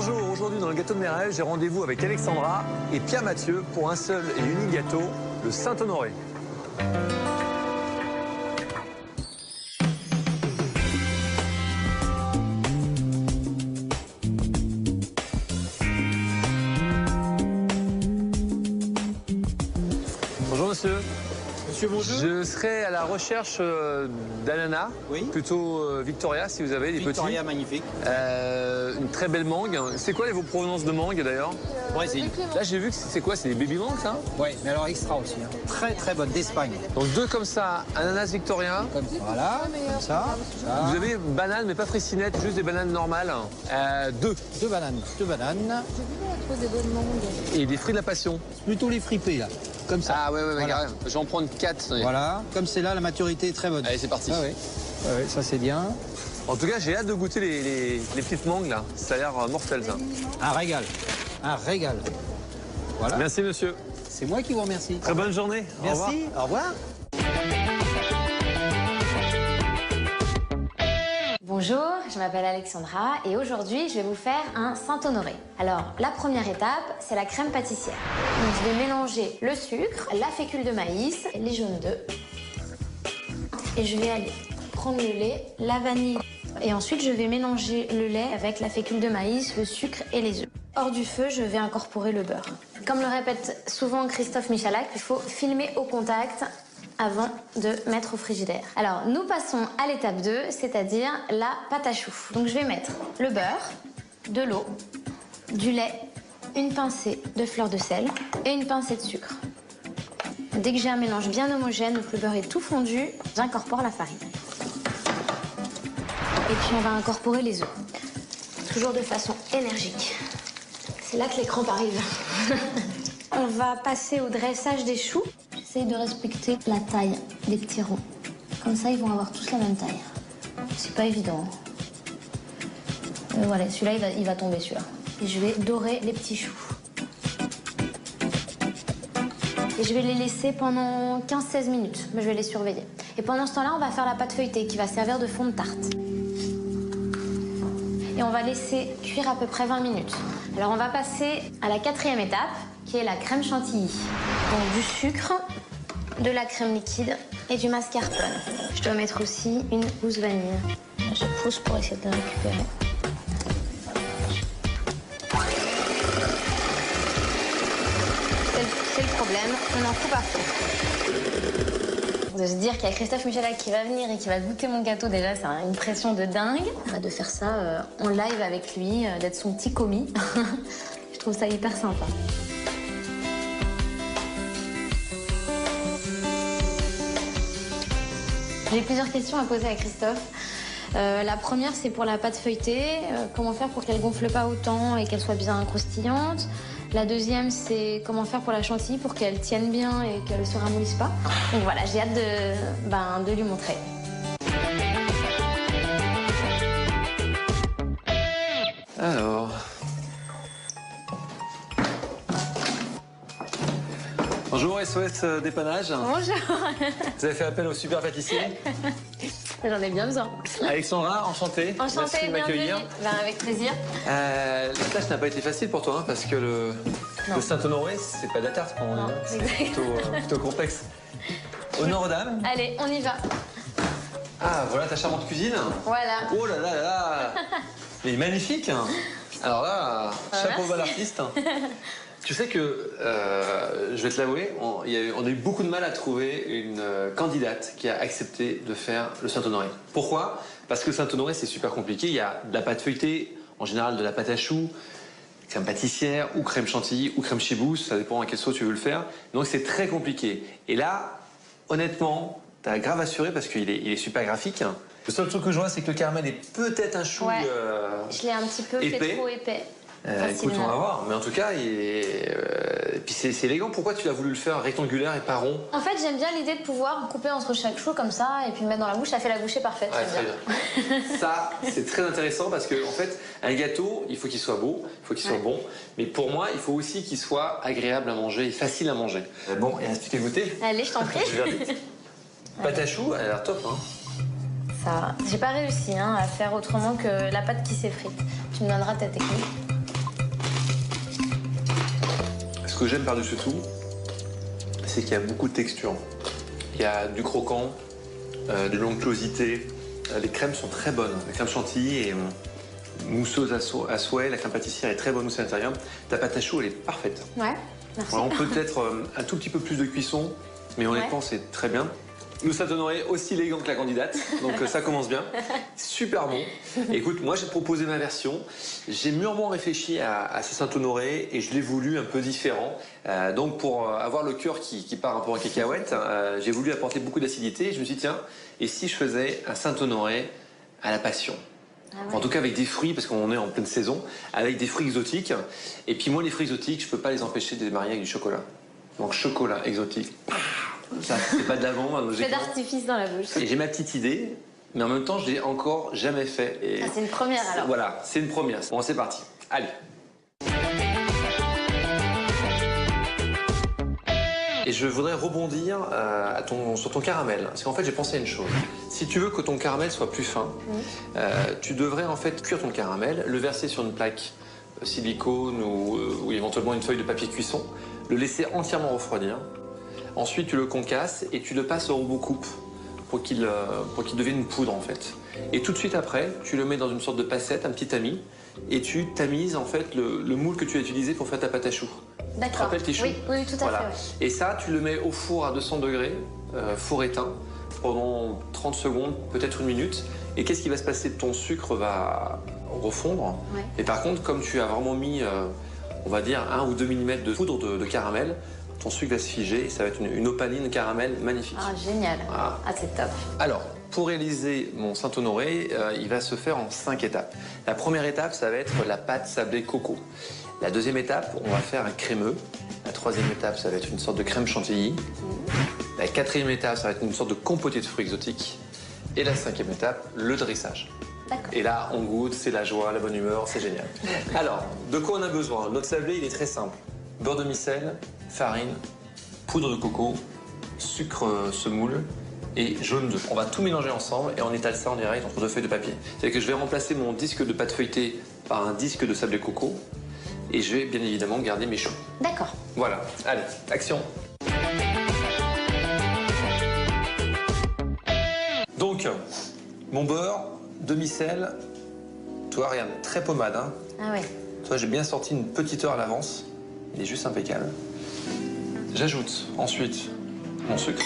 Bonjour, aujourd'hui dans le gâteau de mes rêves, j'ai rendez-vous avec Alexandra et Pierre Mathieu pour un seul et unique gâteau, le Saint-Honoré. Bonjour monsieur. Monsieur, bonjour. Je serai à la recherche d'ananas, Oui. Plutôt Victoria si vous avez des Victoria, petits. magnifique. Une très belle mangue. C'est quoi vos provenances de mangue d'ailleurs? Brésil. Là j'ai vu que c'est quoi? C'est des baby mangues ça? Oui, mais alors extra aussi. Hein. Très très bonne, d'Espagne. Donc deux comme ça, ananas Victoria. Comme voilà, comme ça. Vous avez banane mais pas fraisinette, juste des bananes normales. Deux. Deux bananes. J'ai vu on trouve des bonnes mangues. Et des fruits de la passion. Plutôt les fripés là. Comme ça. Ah ouais, Voilà. carrément. Je vais en prendre 4. Voilà, comme c'est là, la maturité est très bonne. Allez, c'est parti. Ah, oui. Ah, oui, ça c'est bien. En tout cas, j'ai hâte de goûter les petites mangues là. Ça a l'air mortel ça. Un régal. Un régal. Voilà. Merci monsieur. C'est moi qui vous remercie. Très bonne journée. Au revoir. Merci. Au revoir. Bonjour, je m'appelle Alexandra et aujourd'hui je vais vous faire un Saint-Honoré. Alors la première étape c'est la crème pâtissière. Donc je vais mélanger le sucre, la fécule de maïs, les jaunes d'œufs et je vais aller prendre le lait, la vanille et ensuite je vais mélanger le lait avec la fécule de maïs, le sucre et les œufs. Hors du feu je vais incorporer le beurre. Comme le répète souvent Christophe Michalak, il faut filmer au contact avant de mettre au frigidaire. Alors, nous passons à l'étape 2, c'est-à-dire la pâte à choux. Donc, je vais mettre le beurre, de l'eau, du lait, une pincée de fleur de sel et une pincée de sucre. Dès que j'ai un mélange bien homogène, où le beurre est tout fondu, j'incorpore la farine. Et puis, on va incorporer les œufs. Toujours de façon énergique. C'est là que les crampes arrivent. On va passer au dressage des choux. J'essaye de respecter la taille des petits ronds. Comme ça, ils vont avoir tous la même taille. C'est pas évident. Voilà, celui-là, il va tomber, celui-là. Et je vais dorer les petits choux. Et je vais les laisser pendant 15-16 minutes. Mais je vais les surveiller. Et pendant ce temps-là, on va faire la pâte feuilletée qui va servir de fond de tarte. Et on va laisser cuire à peu près 20 minutes. Alors, on va passer à la 4e étape, qui est la crème chantilly. Donc du sucre, de la crème liquide et du mascarpone. Je dois mettre aussi une gousse vanille. Je pousse pour essayer de la récupérer. C'est le problème, on en coupe à fond. De se dire qu'il y a Christophe Michalak qui va venir et qui va goûter mon gâteau, déjà, c'est une pression de dingue. De faire ça en live avec lui, d'être son petit commis. Je trouve ça hyper sympa. J'ai plusieurs questions à poser à Christophe. La première, c'est pour la pâte feuilletée. Comment faire pour qu'elle gonfle pas autant et qu'elle soit bien croustillante? La deuxième, c'est comment faire pour la chantilly pour qu'elle tienne bien et qu'elle se ramollisse pas. Donc voilà, j'ai hâte de lui montrer. Alors. Bonjour SOS Dépannage. Bonjour. Vous avez fait appel au super pâtissier. J'en ai bien besoin. Alexandra, enchanté. Merci Enchantée, de bienvenue. m'accueillir. Ben, avec plaisir. La tâche n'a pas été facile pour toi, hein, parce que le Saint-Honoré, c'est pas de la tarte, comme on dit, Non, hein. C'est exact. plutôt complexe. Honneur aux dames. Allez, on y va. Ah, voilà ta charmante cuisine. Voilà. Oh là là là là. Mais magnifique. Alors là, chapeau bas merci. l'artiste. Tu sais que, je vais te l'avouer, on a eu beaucoup de mal à trouver une candidate qui a accepté de faire le Saint-Honoré. Pourquoi? Parce que le Saint-Honoré, c'est super compliqué. Il y a de la pâte feuilletée, en général de la pâte à choux, crème pâtissière, ou crème chantilly, ou crème chibousse, ça dépend à quelle sauce tu veux le faire. Donc c'est très compliqué. Et là, honnêtement, t'as grave assuré parce qu'il est super graphique. Le seul truc que je vois, c'est que le caramel est peut-être un chou Ouais. Je l'ai un petit peu épais. fait trop épais. Écoute, on va voir. Mais en tout cas, et puis c'est élégant. Pourquoi tu as voulu le faire rectangulaire et pas rond? En fait, j'aime bien l'idée de pouvoir couper entre chaque chou comme ça et puis le mettre dans la bouche. Ça fait la bouchée parfaite. Ouais, j'aime très bien. Ça, c'est très intéressant parce que en fait, un gâteau, il faut qu'il soit beau, il faut qu'il soit bon. Mais pour moi, il faut aussi qu'il soit agréable à manger et facile à manger. Bon, il reste plus qu'à goûter. Allez, je t'en prie. Je vais vite. Pâte à choux, elle a l'air top, hein. Ça, j'ai pas réussi à faire autrement que la pâte qui s'effrite. Tu me donneras ta technique. que j'aime par-dessus tout, c'est qu'il y a beaucoup de texture. Il y a du croquant, de l'onctuosité. Les crèmes sont très bonnes. La crème chantilly est mousseuse à souhait. La crème pâtissière est très bonne aussi à l'intérieur. Ta pâte à choux, elle est parfaite. Ouais, merci. Alors, peut-être un tout petit peu plus de cuisson, mais honnêtement, c'est très bien. Le Saint-Honoré, aussi élégant que la candidate, donc ça commence bien. Super bon. Écoute, moi j'ai proposé ma version. J'ai mûrement réfléchi à ce Saint-Honoré et je l'ai voulu un peu différent. Donc pour avoir le cœur qui part un peu en cacahuète, j'ai voulu apporter beaucoup d'acidité. Je me suis dit, tiens, et si je faisais un Saint-Honoré à la passion? Ah ouais. En tout cas avec des fruits, parce qu'on est en pleine saison, avec des fruits exotiques. Et puis moi, les fruits exotiques, je peux pas les empêcher de les marier avec du chocolat. Donc chocolat exotique. Ça, c'est pas de la bombe. Feu d'artifice dans la bouche. Et j'ai ma petite idée, mais en même temps, je l'ai encore jamais fait. Et c'est une première alors. Voilà, c'est une première. Bon, c'est parti. Allez. Et je voudrais rebondir sur ton caramel. Parce qu'en fait, j'ai pensé à une chose. Si tu veux que ton caramel soit plus fin, tu devrais en fait cuire ton caramel, le verser sur une plaque silicone ou éventuellement une feuille de papier cuisson, le laisser entièrement refroidir. Ensuite, tu le concasses et tu le passes au robot coupe pour qu'il devienne une poudre en fait. Et tout de suite après, tu le mets dans une sorte de passette, un petit tamis, et tu tamises en fait le moule que tu as utilisé pour faire ta pâte à choux. D'accord. Tu te rappelles tes choux? Oui, oui, tout à fait. Ouais. Et ça, tu le mets au four à 200 degrés, four éteint, pendant 30 secondes, peut-être une minute. Et qu'est-ce qui va se passer? Ton sucre va refondre. Ouais. Et par contre, comme tu as vraiment mis, on va dire, 1 ou 2 mm de poudre de caramel, ton sucre va se figer et ça va être une opaline caramel magnifique. Ah, génial. Voilà. Ah, c'est top. Alors, pour réaliser mon Saint-Honoré, il va se faire en 5 étapes. La première étape, ça va être la pâte sablée coco. La deuxième étape, on va faire un crémeux. La troisième étape, ça va être une sorte de crème chantilly. La quatrième étape, ça va être une sorte de compoté de fruits exotiques. Et la cinquième étape, le dressage. Et là, on goûte, c'est la joie, la bonne humeur, c'est génial. Alors, de quoi on a besoin? Notre sablé, il est très simple. Beurre de micelle, farine, poudre de coco, sucre semoule et jaune d'œuf. On va tout mélanger ensemble et on étale ça en direct entre 2 feuilles de papier. C'est-à-dire que je vais remplacer mon disque de pâte feuilletée par un disque de sablé coco et je vais bien évidemment garder mes choux. D'accord. Voilà, allez, action. Donc, mon beurre, demi-sel, toi regarde, très pommade. Hein. Ah ouais. Toi, j'ai bien sorti une petite heure à l'avance. Il est juste impeccable. J'ajoute ensuite mon sucre,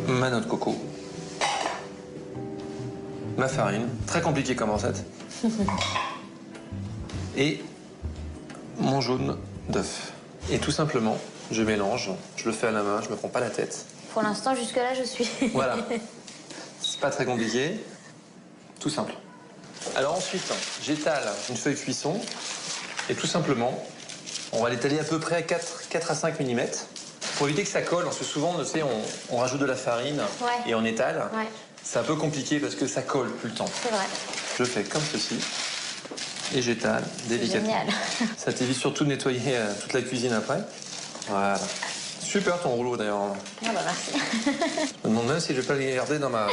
ma noix de coco, ma farine, très compliqué comme recette, et mon jaune d'œuf. Et tout simplement, je mélange, je le fais à la main, je me prends pas la tête. Pour l'instant, jusque-là, je suis. Voilà. C'est pas très compliqué, tout simple. Alors ensuite, j'étale une feuille cuisson et tout simplement, on va l'étaler à peu près à 4 à 5 mm pour éviter que ça colle. Parce que souvent, tu sais, on rajoute de la farine et on étale. Ouais. C'est un peu compliqué parce que ça colle plus le temps. C'est vrai. Je fais comme ceci et j'étale délicatement. Génial. Ça t'évite surtout de nettoyer toute la cuisine après. Voilà. Super ton rouleau d'ailleurs. Ah bah merci. Je me demande même si je vais pas les garder dans ma...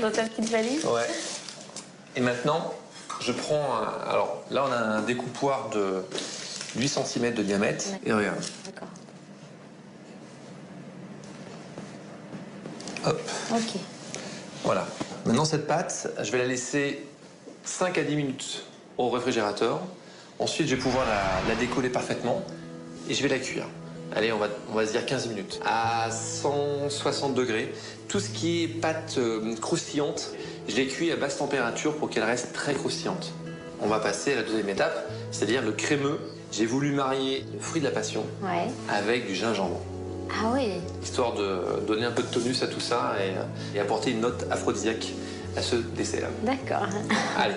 Dans ta petite valise. Ouais. Et maintenant, je prends... Alors là, on a un découpoir de 8 cm de diamètre. Ouais. Et regarde. D'accord. Hop. Ok. Voilà. Maintenant, cette pâte, je vais la laisser 5 à 10 minutes au réfrigérateur. Ensuite, je vais pouvoir la décoller parfaitement et je vais la cuire. Allez, on va se dire 15 minutes. À 160 degrés. Tout ce qui est pâte croustillante, je les cuis à basse température pour qu'elle reste très croustillante. On va passer à la deuxième étape, c'est-à-dire le crémeux. J'ai voulu marier le fruit de la passion avec du gingembre. Ah oui. Histoire de donner un peu de tonus à tout ça et apporter une note aphrodisiaque à ce dessert. D'accord. Allez.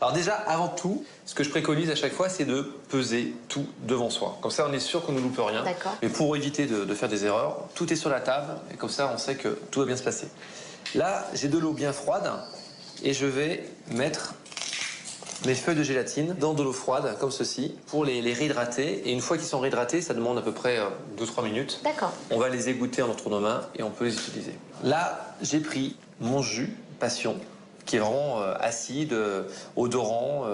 Alors déjà, avant tout, ce que je préconise à chaque fois, c'est de peser tout devant soi. Comme ça, on est sûr qu'on ne loupe rien. D'accord. Mais pour éviter de faire des erreurs, tout est sur la table. Et comme ça, on sait que tout va bien se passer. Là, j'ai de l'eau bien froide. Et je vais mettre mes feuilles de gélatine dans de l'eau froide, comme ceci, pour les réhydrater. Et une fois qu'ils sont réhydratés, ça demande à peu près 2-3 minutes. D'accord. On va les égoutter entre nos mains et on peut les utiliser. Là, j'ai pris mon jus passion, qui est vraiment acide, odorant,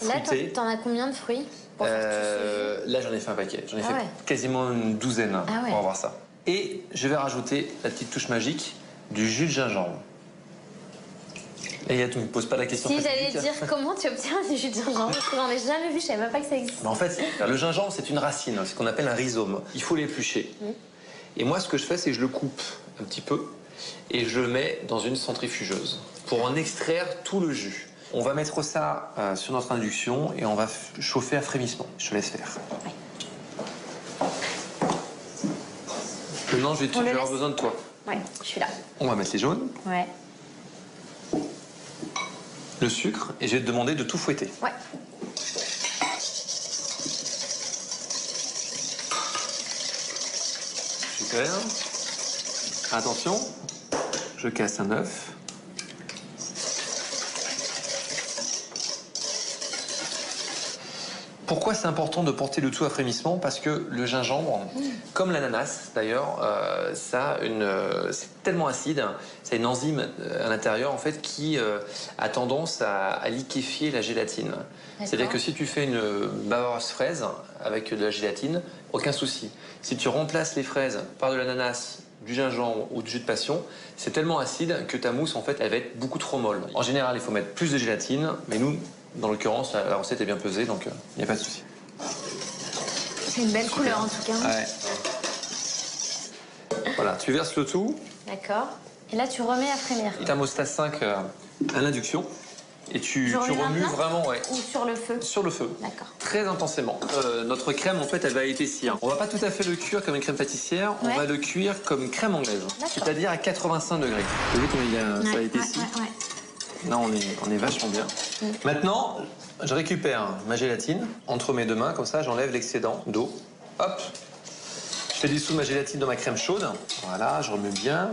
Et là, fruité. t'en as combien de fruits pour faire tout ce jus? Là, j'en ai fait un paquet. J'en ai fait ouais. quasiment une douzaine ouais. pour avoir ça. Et je vais rajouter la petite touche magique du jus de gingembre. Et tu ne me poses pas la question. Si, j'allais fatidique. dire comment tu obtiens du jus de gingembre, parce que j'en ai jamais vu, je savais même pas que ça existait. Mais en fait, le gingembre, c'est une racine, c'est ce qu'on appelle un rhizome. Il faut l'éplucher. Et moi, ce que je fais, c'est que je le coupe un petit peu et je le mets dans une centrifugeuse pour en extraire tout le jus. On va mettre ça sur notre induction et on va chauffer à frémissement. Je te laisse faire. Ouais. Maintenant, je vais avoir besoin de toi. Ouais, je suis là. On va mettre les jaunes, Ouais. le sucre et je vais te demander de tout fouetter. Ouais. Super. Attention, je casse un œuf. Pourquoi c'est important de porter le tout à frémissement? Parce que le gingembre, comme l'ananas d'ailleurs, c'est tellement acide, ça a une enzyme à l'intérieur en fait qui a tendance à liquéfier la gélatine. C'est-à-dire que si tu fais une bavaroise fraise avec de la gélatine, aucun souci. Si tu remplaces les fraises par de l'ananas, du gingembre ou du jus de passion, c'est tellement acide que ta mousse en fait elle va être beaucoup trop molle. En général, il faut mettre plus de gélatine, mais nous, dans l'occurrence, la recette est bien pesée, donc il n'y a pas de souci. C'est une belle couleur en tout cas. Ouais. Voilà, tu verses le tout. D'accord. Et là, tu remets à frémir. Thermostat 5 à l'induction. Et tu Je remets remues maintenant vraiment Ou sur le feu? sur le feu. D'accord. Très intensément. Notre crème, en fait, elle va épaissir. On va pas tout à fait le cuire comme une crème pâtissière, on Ouais. va le cuire comme crème anglaise. D'accord. C'est-à-dire à 85 degrés. Vous voyez comment ça a épaissi? Ouais. Là, on est vachement bien. Maintenant, je récupère ma gélatine entre mes deux mains, comme ça, j'enlève l'excédent d'eau. Hop. Je fais dissoudre ma gélatine dans ma crème chaude. Voilà, je remue bien.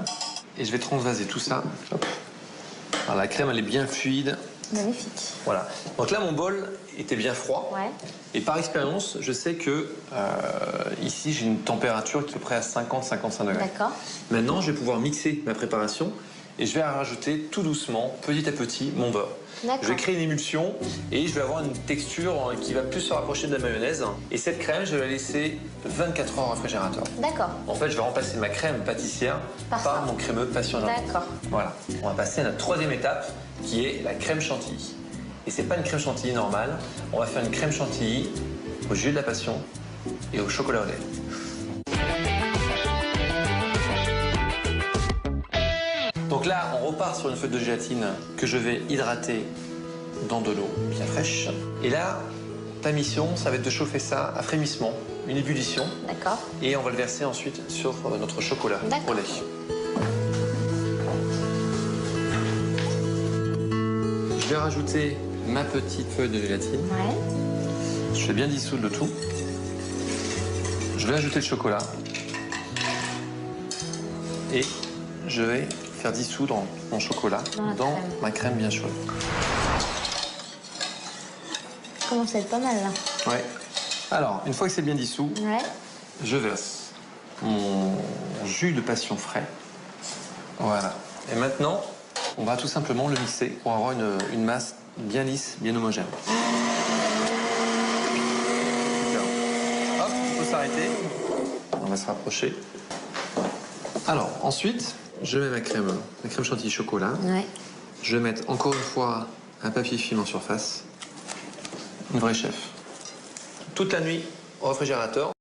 Et je vais transvaser tout ça. Hop. Alors, la crème, elle est bien fluide. Magnifique. Voilà. Donc là, mon bol était bien froid. Ouais. Et par expérience, je sais que ici, j'ai une température qui est près à 50-55 degrés. D'accord. Maintenant, je vais pouvoir mixer ma préparation et je vais rajouter tout doucement, petit à petit, mon beurre. D'accord. Je vais créer une émulsion et je vais avoir une texture qui va plus se rapprocher de la mayonnaise. Et cette crème, je vais la laisser 24 heures au réfrigérateur. D'accord. En fait, je vais remplacer ma crème pâtissière par mon crémeux passion gingembre. D'accord. Voilà. On va passer à notre troisième étape, qui est la crème chantilly. Et c'est pas une crème chantilly normale. On va faire une crème chantilly au jus de la passion et au chocolat au lait. Donc là, on repart sur une feuille de gélatine que je vais hydrater dans de l'eau bien fraîche. Et là, ta mission, ça va être de chauffer ça à frémissement, une ébullition. D'accord. Et on va le verser ensuite sur notre chocolat au lait. Je vais rajouter ma petite feuille de gélatine. Ouais. Je fais bien dissoudre le tout. Je vais ajouter le chocolat. Et je vais faire dissoudre mon chocolat dans ma crème bien chaude. Ça commence à être pas mal là. Ouais. Alors, une fois que c'est bien dissous, Ouais. je verse mon jus de passion frais. Voilà. Et maintenant, on va tout simplement le mixer pour avoir une masse bien lisse, bien homogène. Super. Hop, il faut s'arrêter. On va se rapprocher. Alors, ensuite, je mets ma crème chantilly chocolat. Ouais. Je vais mettre encore une fois un papier film en surface. Une vraie chef. Toute la nuit au réfrigérateur.